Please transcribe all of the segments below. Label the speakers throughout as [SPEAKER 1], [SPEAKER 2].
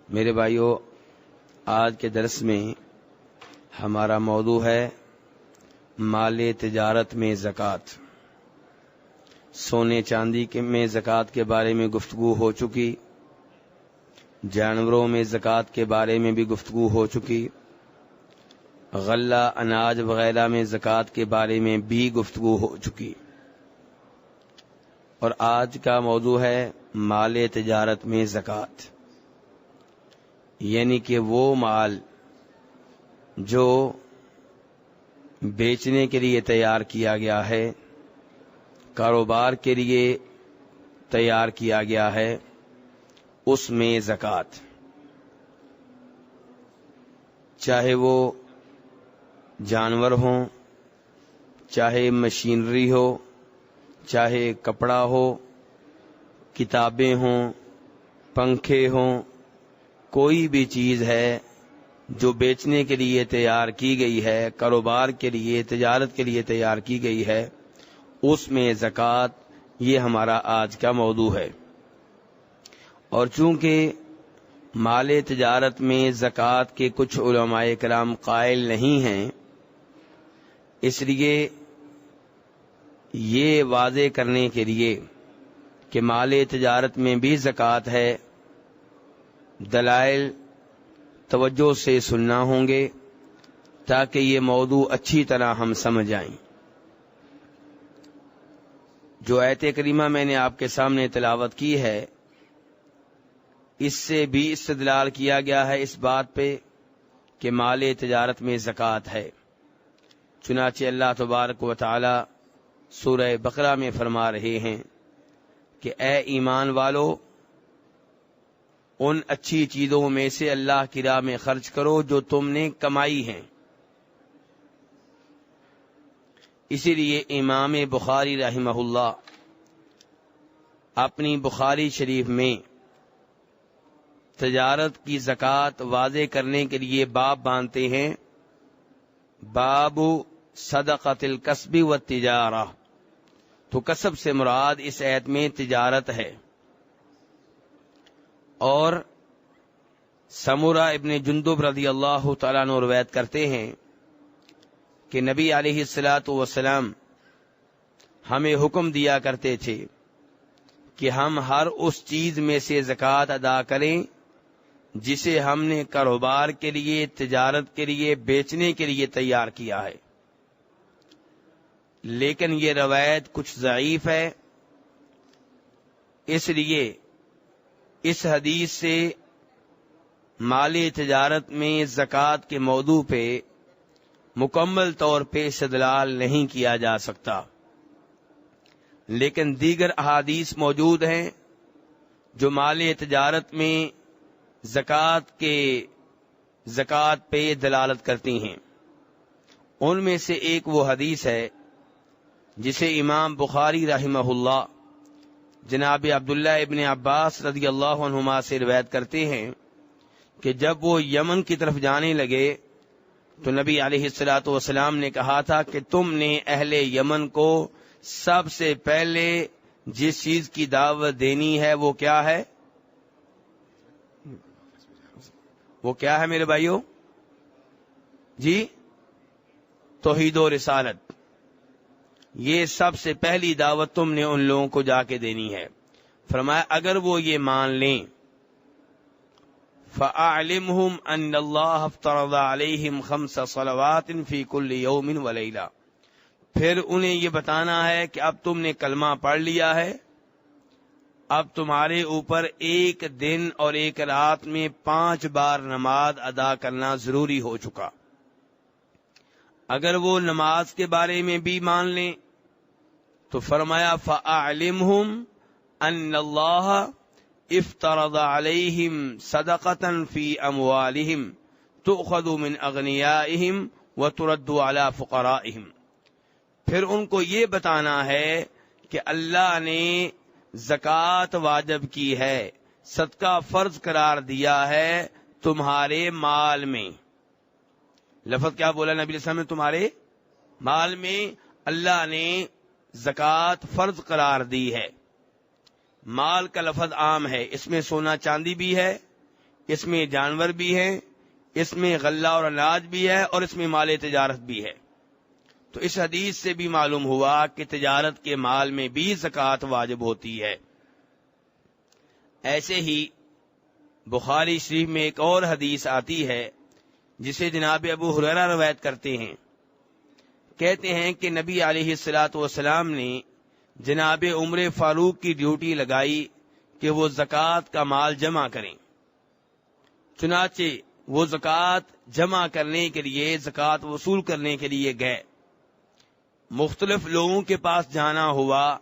[SPEAKER 1] میرے بھائیو، آج کے درس میں ہمارا موضوع ہے مال تجارت میں زکوٰۃ۔ سونے چاندی میں زکوٰۃ کے بارے میں گفتگو ہو چکی، جانوروں میں زکوٰۃ کے بارے میں بھی گفتگو ہو چکی، غلہ اناج وغیرہ میں زکوٰۃ کے بارے میں بھی گفتگو ہو چکی، اور آج کا موضوع ہے مال تجارت میں زکوٰۃ، یعنی کہ وہ مال جو بیچنے کے لیے تیار کیا گیا ہے، کاروبار کے لیے تیار کیا گیا ہے، اس میں زکوٰۃ، چاہے وہ جانور ہوں، چاہے مشینری ہو، چاہے کپڑا ہو، کتابیں ہوں، پنکھے ہوں، کوئی بھی چیز ہے جو بیچنے کے لیے تیار کی گئی ہے، کاروبار کے لیے، تجارت کے لیے تیار کی گئی ہے، اس میں زکوٰۃ، یہ ہمارا آج کا موضوع ہے۔ اور چونکہ مال تجارت میں زکوٰۃ کے کچھ علماء کرام قائل نہیں ہیں، اس لیے یہ واضح کرنے کے لیے کہ مال تجارت میں بھی زکوٰۃ ہے، دلائل توجہ سے سننا ہوں گے تاکہ یہ موضوع اچھی طرح ہم سمجھ آئیں۔ جو آیت کریمہ میں نے آپ کے سامنے تلاوت کی ہے، اس سے بھی استدلال کیا گیا ہے اس بات پہ کہ مال تجارت میں زکوٰۃ ہے۔ چنانچہ اللہ تبارک و تعالی سورہ بقرہ میں فرما رہے ہیں کہ اے ایمان والو، ان اچھی چیزوں میں سے اللہ کی راہ میں خرچ کرو جو تم نے کمائی ہیں۔ اسی لیے امام بخاری رحمہ اللہ اپنی بخاری شریف میں تجارت کی زکوٰۃ واضح کرنے کے لیے باب باندھتے ہیں، باب صدقۃ الکسب والتجارہ، تو کسب سے مراد اس آیت میں تجارت ہے۔ اور سمورہ ابن جندب رضی اللہ تعالیٰ عنہ روایت کرتے ہیں کہ نبی علیہ الصلاۃ والسلام ہمیں حکم دیا کرتے تھے کہ ہم ہر اس چیز میں سے زکوٰۃ ادا کریں جسے ہم نے کاروبار کے لیے، تجارت کے لیے، بیچنے کے لیے تیار کیا ہے۔ لیکن یہ روایت کچھ ضعیف ہے، اس لیے اس حدیث سے مال تجارت میں زکوٰۃ کے موضوع پہ مکمل طور پہ استدلال نہیں کیا جا سکتا، لیکن دیگر احادیث موجود ہیں جو مال تجارت میں زکوٰۃ پہ دلالت کرتی ہیں۔ ان میں سے ایک وہ حدیث ہے جسے امام بخاری رحمہ اللہ جناب عبداللہ ابن عباس رضی اللہ عنہما سے روایت کرتے ہیں کہ جب وہ یمن کی طرف جانے لگے تو نبی علیہ الصلاۃ والسلام نے کہا تھا کہ تم نے اہل یمن کو سب سے پہلے جس چیز کی دعوت دینی ہے وہ کیا ہے؟ وہ کیا ہے میرے بھائیو؟ جی، توحید و رسالت۔ یہ سب سے پہلی دعوت تم نے ان لوگوں کو جا کے دینی ہے۔ فرمایا اگر وہ یہ مان لیں، فَأَعْلِمْهُمْ أَنَّ اللَّهَ افْتَرَضَ عَلَيْهِمْ 5 صلوات فِي كُلِّ يَوْمٍ وَلَيْلَةٍ، پھر انہیں یہ بتانا ہے کہ اب تم نے کلمہ پڑھ لیا ہے، اب تمہارے اوپر ایک دن اور ایک رات میں 5 بار نماز ادا کرنا ضروری ہو چکا۔ اگر وہ نماز کے بارے میں بھی مان لیں تو فرمایا فَأَعْلِمْهُمْ أَنَّ اللَّهَ افْتَرَضَ عَلَيْهِمْ صَدَقَةً فِي أَمْوَالِهِمْ تُؤْخَذُ مِنْ أَغْنِيَائِهِمْ وَتُرَدُّ عَلَى فُقَرَائِهِمْ، پھر ان کو یہ بتانا ہے کہ اللہ نے زکوٰۃ واجب کی ہے، صدقہ فرض قرار دیا ہے تمہارے مال میں۔ لفظ کیا بولا نبی علیہ السلام نے؟ تمہارے مال میں اللہ نے زکوٰۃ فرض قرار دی ہے۔ مال کا لفظ عام ہے، اس میں سونا چاندی بھی ہے، اس میں جانور بھی ہیں، اس میں غلہ اور اناج بھی ہے، اور اس میں مال تجارت بھی ہے۔ تو اس حدیث سے بھی معلوم ہوا کہ تجارت کے مال میں بھی زکوٰۃ واجب ہوتی ہے۔ ایسے ہی بخاری شریف میں ایک اور حدیث آتی ہے جسے جناب ابو ہریرہ روایت کرتے ہیں، کہتے ہیں کہ نبی علیہ الصلوۃ والسلام نے جناب عمر فاروق کی ڈیوٹی لگائی کہ وہ زکوٰۃ کا مال جمع کریں۔ چنانچہ وہ زکوٰۃ جمع کرنے کے لیے، زکوٰۃ وصول کرنے کے لیے گئے۔ مختلف لوگوں کے پاس جانا ہوا،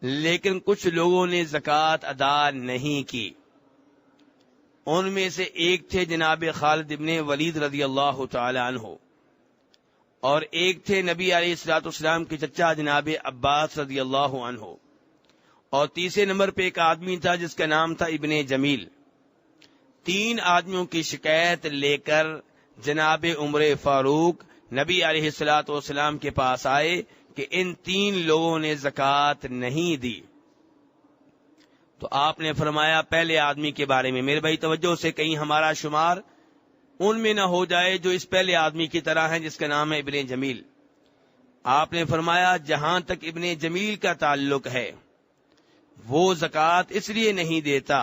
[SPEAKER 1] لیکن کچھ لوگوں نے زکوٰۃ ادا نہیں کی۔ ان میں سے ایک تھے جناب خالد ابن ولید رضی اللہ تعالی عنہ، اور ایک تھے نبی علیہ الصلوۃ والسلام کے چچا جناب عباس رضی اللہ عنہ، اور تیسرے نمبر پہ ایک آدمی تھا جس کا نام تھا ابن جمیل۔ تین آدمیوں کی شکایت لے کر جناب عمر فاروق نبی علیہ الصلوۃ والسلام کے پاس آئے کہ ان تین لوگوں نے زکوٰۃ نہیں دی۔ تو آپ نے فرمایا پہلے آدمی کے بارے میں، میرے بھائی توجہ سے، کہیں ہمارا شمار ان میں نہ ہو جائے جو اس پہلے آدمی کی طرح ہیں جس کا نام ہے ابن جمیل۔ آپ نے فرمایا جہاں تک ابن جمیل کا تعلق ہے، وہ زکوٰۃ اس لیے نہیں دیتا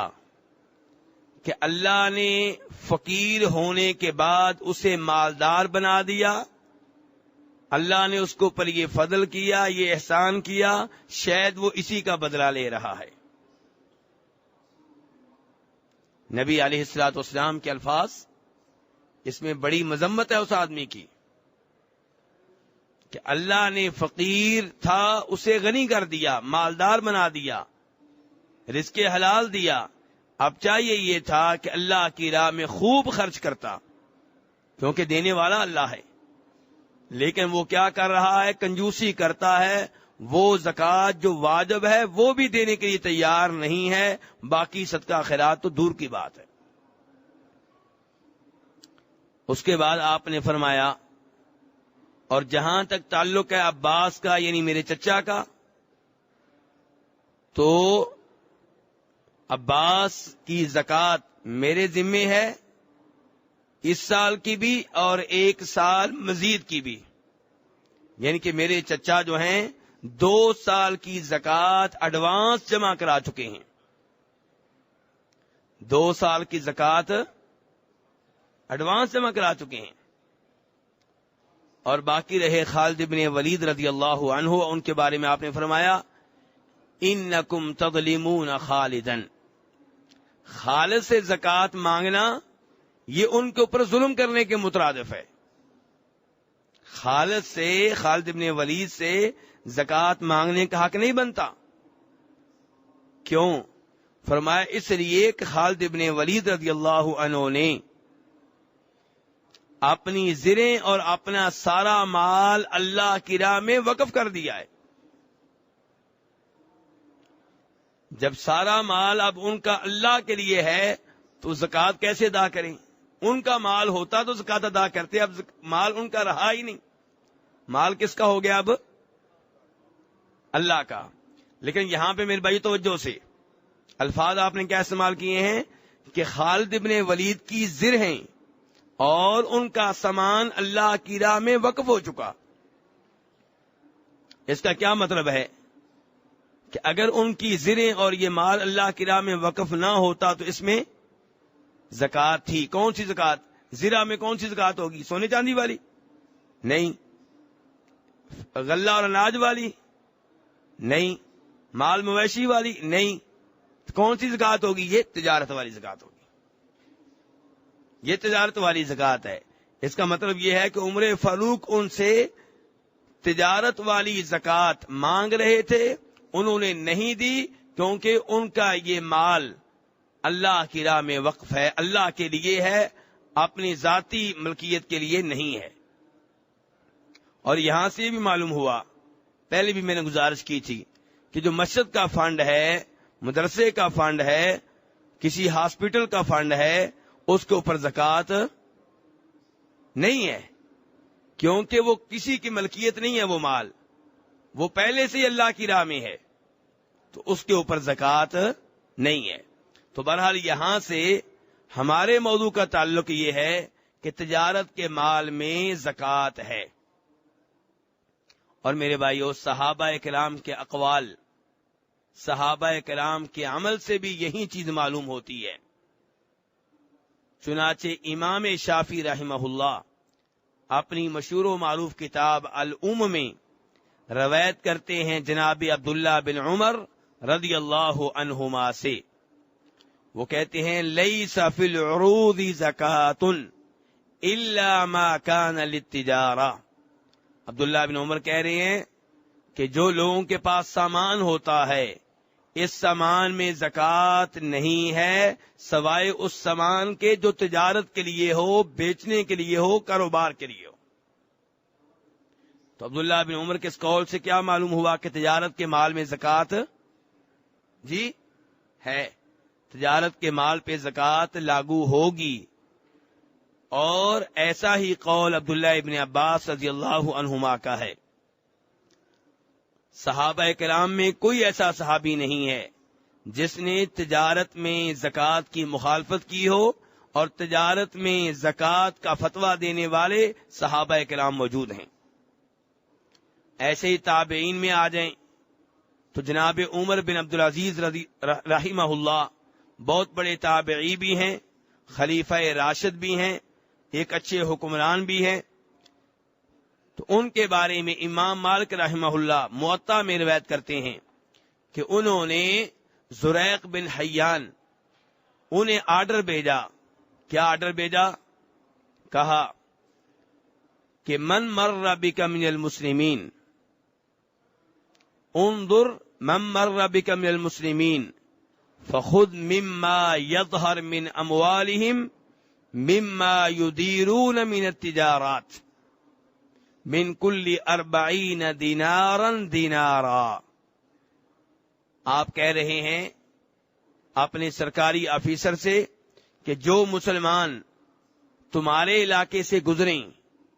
[SPEAKER 1] کہ اللہ نے فقیر ہونے کے بعد اسے مالدار بنا دیا، اللہ نے اس کو پر یہ فضل کیا، یہ احسان کیا، شاید وہ اسی کا بدلہ لے رہا ہے۔ نبی علیہ الصلوۃ والسلام کے الفاظ، اس میں بڑی مذمت ہے اس آدمی کی کہ اللہ نے فقیر تھا اسے غنی کر دیا، مالدار بنا دیا، رزق حلال دیا، اب چاہیے یہ تھا کہ اللہ کی راہ میں خوب خرچ کرتا، کیونکہ دینے والا اللہ ہے، لیکن وہ کیا کر رہا ہے؟ کنجوسی کرتا ہے، وہ زکوٰۃ جو واجب ہے وہ بھی دینے کے لیے تیار نہیں ہے، باقی صدقہ خیرات تو دور کی بات ہے۔ اس کے بعد آپ نے فرمایا، اور جہاں تک تعلق ہے عباس کا یعنی میرے چچا کا، تو عباس کی زکوٰۃ میرے ذمے ہے، اس سال کی بھی اور ایک سال مزید کی بھی، یعنی کہ میرے چچا جو ہیں 2 سال کی زکوٰۃ ایڈوانس جمع کرا چکے ہیں، 2 سال کی زکوٰۃ ایڈوانس جمع کرا چکے ہیں، اور باقی رہے خالد بن ولید رضی اللہ عنہ، ان کے بارے میں آپ نے فرمایا انکم تظلمون خالدن، خالد سے زکوٰۃ مانگنا یہ ان کے اوپر ظلم کرنے کے مترادف ہے۔ خالد بن ولید سے زکوٰۃ مانگنے کا حق نہیں بنتا۔ کیوں؟ فرمایا اس لیے کہ خالد بن ولید رضی اللہ عنہ نے اپنی زریں اور اپنا سارا مال اللہ کی راہ میں وقف کر دیا ہے۔ جب سارا مال اب ان کا اللہ کے لیے ہے تو زکوٰۃ کیسے ادا کریں؟ ان کا مال ہوتا تو زکوٰۃ ادا کرتے، اب مال ان کا رہا ہی نہیں، مال کس کا ہو گیا اب؟ اللہ کا۔ لیکن یہاں پہ میرے بھائی توجہ سے، الفاظ آپ نے کیا استعمال کیے ہیں کہ خالد ابن ولید کی زر ہیں اور ان کا سامان اللہ کی راہ میں وقف ہو چکا۔ اس کا کیا مطلب ہے کہ اگر ان کی زریں اور یہ مال اللہ کی راہ میں وقف نہ ہوتا تو اس میں زکوٰۃ تھی۔ کون سی زکوٰۃ؟ زرہ میں کون سی زکوٰۃ ہوگی؟ سونے چاندی والی؟ نہیں۔ غلہ اور اناج والی؟ نہیں۔ مال مویشی والی؟ نہیں۔ کون سی زکوٰۃ ہوگی؟ یہ تجارت والی زکوٰۃ ہوگی، یہ تجارت والی زکوٰۃ ہے۔ اس کا مطلب یہ ہے کہ عمر فاروق ان سے تجارت والی زکوٰۃ مانگ رہے تھے، انہوں نے نہیں دی، کیونکہ ان کا یہ مال اللہ کی راہ میں وقف ہے، اللہ کے لیے ہے، اپنی ذاتی ملکیت کے لیے نہیں ہے۔ اور یہاں سے بھی معلوم ہوا، پہلے بھی میں نے گزارش کی تھی کہ جو مسجد کا فنڈ ہے، مدرسے کا فنڈ ہے، کسی ہاسپٹل کا فنڈ ہے، اس کے اوپر زکوٰۃ نہیں ہے، کیونکہ وہ کسی کی ملکیت نہیں ہے، وہ مال وہ پہلے سے ہی اللہ کی راہ میں ہے، تو اس کے اوپر زکوٰۃ نہیں ہے۔ تو بہرحال یہاں سے ہمارے موضوع کا تعلق یہ ہے کہ تجارت کے مال میں زکوٰۃ ہے. اور میرے بھائیو، صحابہ کرام کے اقوال، صحابہ کرام کے عمل سے بھی یہی چیز معلوم ہوتی ہے. چنانچہ امام شافعی رحمہ اللہ اپنی مشہور و معروف کتاب الام میں روایت کرتے ہیں جناب عبداللہ بن عمر رضی اللہ عنہما سے. وہ کہتے ہیں لیس فی العروض زکاۃ الا ما کان للتجارہ. عبداللہ بن عمر کہہ رہے ہیں کہ جو لوگوں کے پاس سامان ہوتا ہے اس سامان میں زکوٰۃ نہیں ہے سوائے اس سامان کے جو تجارت کے لیے ہو، بیچنے کے لیے ہو، کاروبار کے لیے ہو. تو عبداللہ بن عمر کے اس قول سے کیا معلوم ہوا کہ تجارت کے مال میں زکوٰۃ جی ہے، تجارت کے مال پہ زکوٰۃ لاگو ہوگی. اور ایسا ہی قول عبداللہ ابن عباس رضی اللہ عنہما کا ہے. صحابہ کرام میں کوئی ایسا صحابی نہیں ہے جس نے تجارت میں زکوٰۃ کی مخالفت کی ہو، اور تجارت میں زکوٰۃ کا فتویٰ دینے والے صحابہ کرام موجود ہیں. ایسے ہی تابعین میں آ جائیں تو جناب عمر بن عبدالعزیز رحمہ اللہ بہت بڑے تابعی بھی ہیں، خلیفہ راشد بھی ہیں، ایک اچھے حکمران بھی ہیں. تو ان کے بارے میں امام مالک رحمہ اللہ موطا میں روایت کرتے ہیں کہ انہوں نے زریق بن حیان انہیں آرڈر بھیجا. کیا آرڈر بھیجا؟ کہا کہ من مر بک من المسلمین انظر من مر بک من المسلمین فخذ مما يظهر من اموالهم مما يديرون من التجارات من كل 40 دینارا دینارا. آپ کہہ رہے ہیں اپنے سرکاری آفیسر سے کہ جو مسلمان تمہارے علاقے سے گزریں،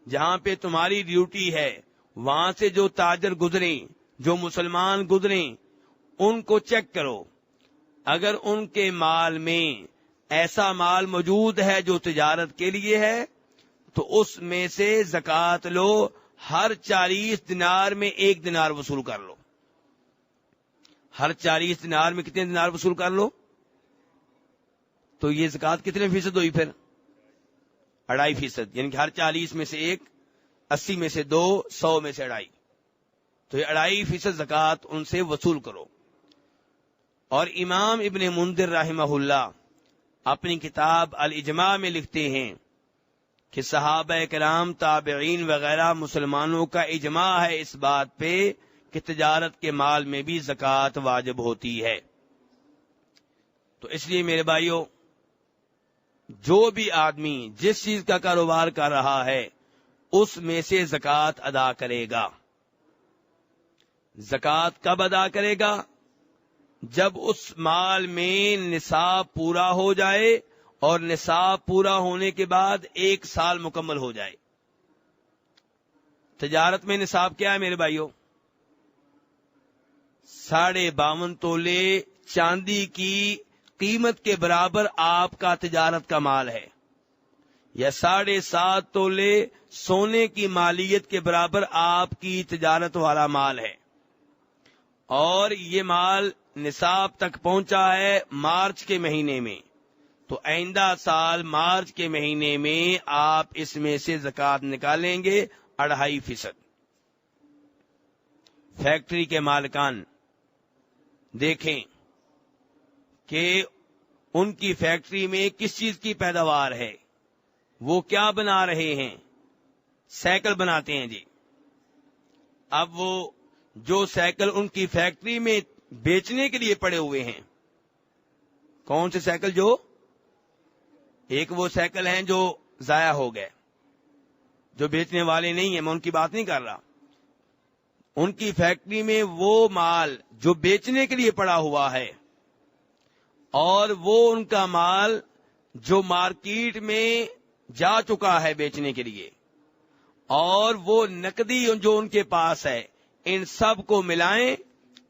[SPEAKER 1] جہاں پہ تمہاری ڈیوٹی ہے وہاں سے جو تاجر گزریں، جو مسلمان گزریں، ان کو چیک کرو. اگر ان کے مال میں ایسا مال موجود ہے جو تجارت کے لیے ہے تو اس میں سے زکوٰۃ لو. ہر 40 دینار میں 1 دینار وصول کر لو. ہر 40 دینار میں کتنے دینار وصول کر لو؟ تو یہ زکوٰۃ کتنے فیصد ہوئی پھر؟ 2.5%. یعنی کہ ہر 40 میں سے 1، 80 میں سے 2، 100 میں سے 2.5. تو یہ 2.5% زکوٰۃ ان سے وصول کرو. اور امام ابن منذر رحمہ اللہ اپنی کتاب الاجماع میں لکھتے ہیں کہ صحابہ کرام، تابعین وغیرہ مسلمانوں کا اجماع ہے اس بات پہ کہ تجارت کے مال میں بھی زکوٰۃ واجب ہوتی ہے. تو اس لیے میرے بھائیوں، جو بھی آدمی جس چیز کا کاروبار کر رہا ہے اس میں سے زکوٰۃ ادا کرے گا. زکوٰۃ کب ادا کرے گا؟ جب اس مال میں نصاب پورا ہو جائے، اور نصاب پورا ہونے کے بعد 1 سال مکمل ہو جائے. تجارت میں نصاب کیا ہے میرے بھائیوں؟ 52.5 تولے چاندی کی قیمت کے برابر آپ کا تجارت کا مال ہے، یا 7.5 تولے سونے کی مالیت کے برابر آپ کی تجارت والا مال ہے. اور یہ مال نصاب تک پہنچا ہے مارچ کے مہینے میں، تو آئندہ سال مارچ کے مہینے میں آپ اس میں سے زکوٰۃ نکالیں گے 2.5%. فیکٹری کے مالکان دیکھیں کہ ان کی فیکٹری میں کس چیز کی پیداوار ہے، وہ کیا بنا رہے ہیں. سائیکل بناتے ہیں جی. اب وہ جو سائیکل ان کی فیکٹری میں بیچنے کے لیے پڑے ہوئے ہیں، کون سے سائیکل؟ جو ایک وہ سائیکل ہیں جو ضائع ہو گئے، جو بیچنے والے نہیں ہیں، میں ان کی بات نہیں کر رہا. ان کی فیکٹری میں وہ مال جو بیچنے کے لیے پڑا ہوا ہے، اور وہ ان کا مال جو مارکیٹ میں جا چکا ہے بیچنے کے لیے، اور وہ نقدی جو ان کے پاس ہے، ان سب کو ملائیں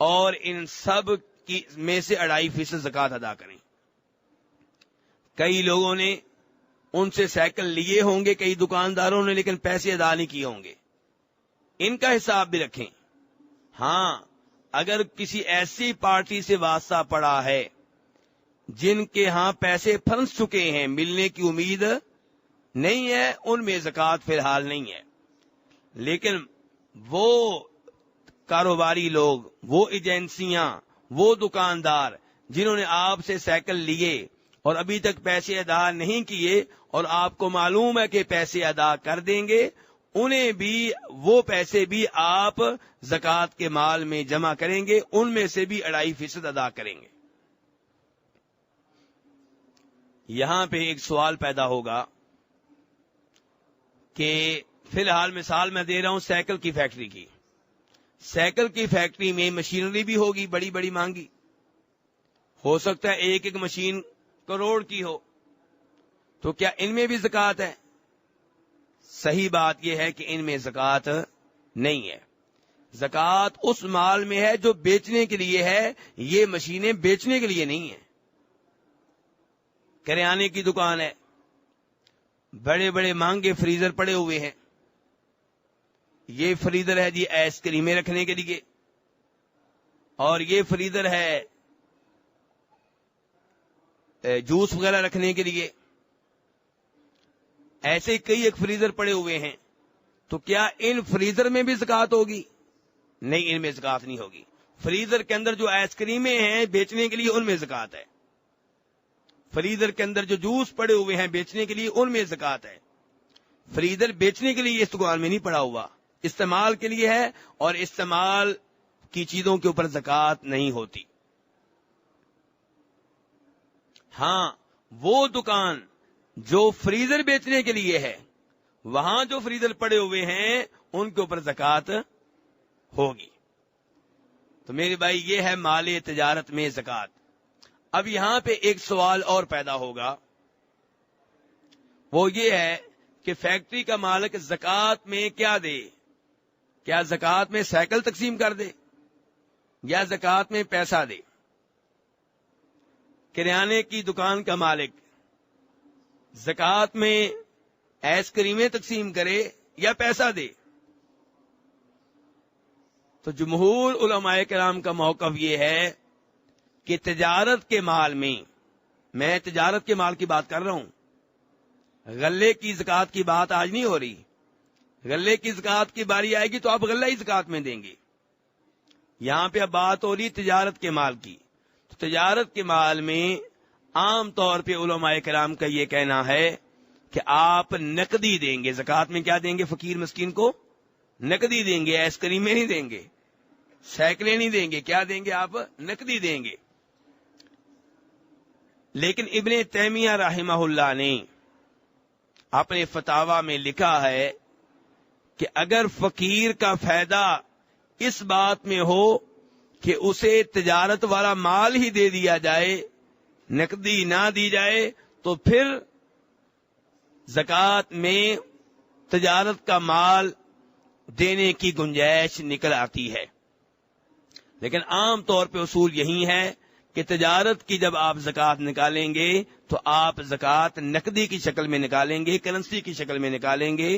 [SPEAKER 1] اور ان سب کی میں سے 2.5% زکوٰۃ ادا کریں. کئی لوگوں نے ان سے سائیکل لیے ہوں گے، کئی دکانداروں نے، لیکن پیسے ادا نہیں کیے ہوں گے. ان کا حساب بھی رکھیں. ہاں، اگر کسی ایسی پارٹی سے واسطہ پڑا ہے جن کے ہاں پیسے پھنس چکے ہیں، ملنے کی امید نہیں ہے، ان میں زکوٰۃ فی الحال نہیں ہے. لیکن وہ کاروباری لوگ، وہ ایجنسیاں، وہ دکاندار جنہوں نے آپ سے سائیکل لیے اور ابھی تک پیسے ادا نہیں کیے اور آپ کو معلوم ہے کہ پیسے ادا کر دیں گے، انہیں بھی وہ پیسے بھی آپ زکوٰۃ کے مال میں جمع کریں گے، ان میں سے بھی 2.5% ادا کریں گے. یہاں پہ ایک سوال پیدا ہوگا کہ فی الحال مثال میں دے رہا ہوں سائیکل کی فیکٹری کی. سائیکل کی فیکٹری میں مشینری بھی ہوگی بڑی بڑی مہنگی، ہو سکتا ہے ایک ایک مشین کروڑ کی ہو، تو کیا ان میں بھی زکوٰۃ ہے؟ صحیح بات یہ ہے کہ ان میں زکوٰۃ نہیں ہے. زکوٰۃ اس مال میں ہے جو بیچنے کے لیے ہے، یہ مشینیں بیچنے کے لیے نہیں ہیں. کریانے کی دکان ہے، بڑے بڑے مہنگے فریزر پڑے ہوئے ہیں. یہ فریزر ہے جی آئس کریمیں رکھنے کے لیے، اور یہ فریزر ہے جوس وغیرہ رکھنے کے لیے. ایسے کئی ایک فریزر پڑے ہوئے ہیں، تو کیا ان فریزر میں بھی زکوٰۃ ہوگی؟ نہیں، ان میں زکوٰۃ نہیں ہوگی. فریزر کے اندر جو آئس کریمیں ہیں بیچنے کے لیے ان میں زکوٰۃ ہے. فریزر کے اندر جو جوس پڑے ہوئے ہیں بیچنے کے لیے ان میں زکوٰۃ ہے. فریزر بیچنے کے لیے اس دکان میں نہیں پڑا ہوا، استعمال کے لیے ہے، اور استعمال کی چیزوں کے اوپر زکوٰۃ نہیں ہوتی. ہاں، وہ دکان جو فریزر بیچنے کے لیے ہے، وہاں جو فریزر پڑے ہوئے ہیں ان کے اوپر زکوٰۃ ہوگی. تو میرے بھائی یہ ہے مال تجارت میں زکوٰۃ. اب یہاں پہ ایک سوال اور پیدا ہوگا، وہ یہ ہے کہ فیکٹری کا مالک زکوٰۃ میں کیا دے؟ کیا زکوٰۃ میں سائیکل تقسیم کر دے یا زکوٰۃ میں پیسہ دے؟ کریانے کی دکان کا مالک زکوٰۃ میں آئس کریمیں تقسیم کرے یا پیسہ دے؟ تو جمہور علماء کرام کا موقف یہ ہے کہ تجارت کے مال میں تجارت کے مال کی بات کر رہا ہوں، غلے کی زکوٰۃ کی بات آج نہیں ہو رہی. غلے کی زکوٰۃ کی باری آئے گی تو آپ غلہ ہی زکوٰۃ میں دیں گے. یہاں پہ اب بات ہو رہی تجارت کے مال کی. تو تجارت کے مال میں عام طور پہ علماء کرام کا یہ کہنا ہے کہ آپ نقدی دیں گے. زکوٰۃ میں کیا دیں گے؟ فقیر مسکین کو نقدی دیں گے، آئس کریمیں نہیں دیں گے، سائیکلیں نہیں دیں گے. کیا دیں گے؟ آپ نقدی دیں گے. لیکن ابن تیمیہ رحمہ اللہ نے اپنے فتاوی میں لکھا ہے کہ اگر فقیر کا فائدہ اس بات میں ہو کہ اسے تجارت والا مال ہی دے دیا جائے، نقدی نہ دی جائے، تو پھر زکوٰۃ میں تجارت کا مال دینے کی گنجائش نکل آتی ہے. لیکن عام طور پہ اصول یہی ہے کہ تجارت کی جب آپ زکوٰۃ نکالیں گے تو آپ زکوٰۃ نقدی کی شکل میں نکالیں گے، کرنسی کی شکل میں نکالیں گے.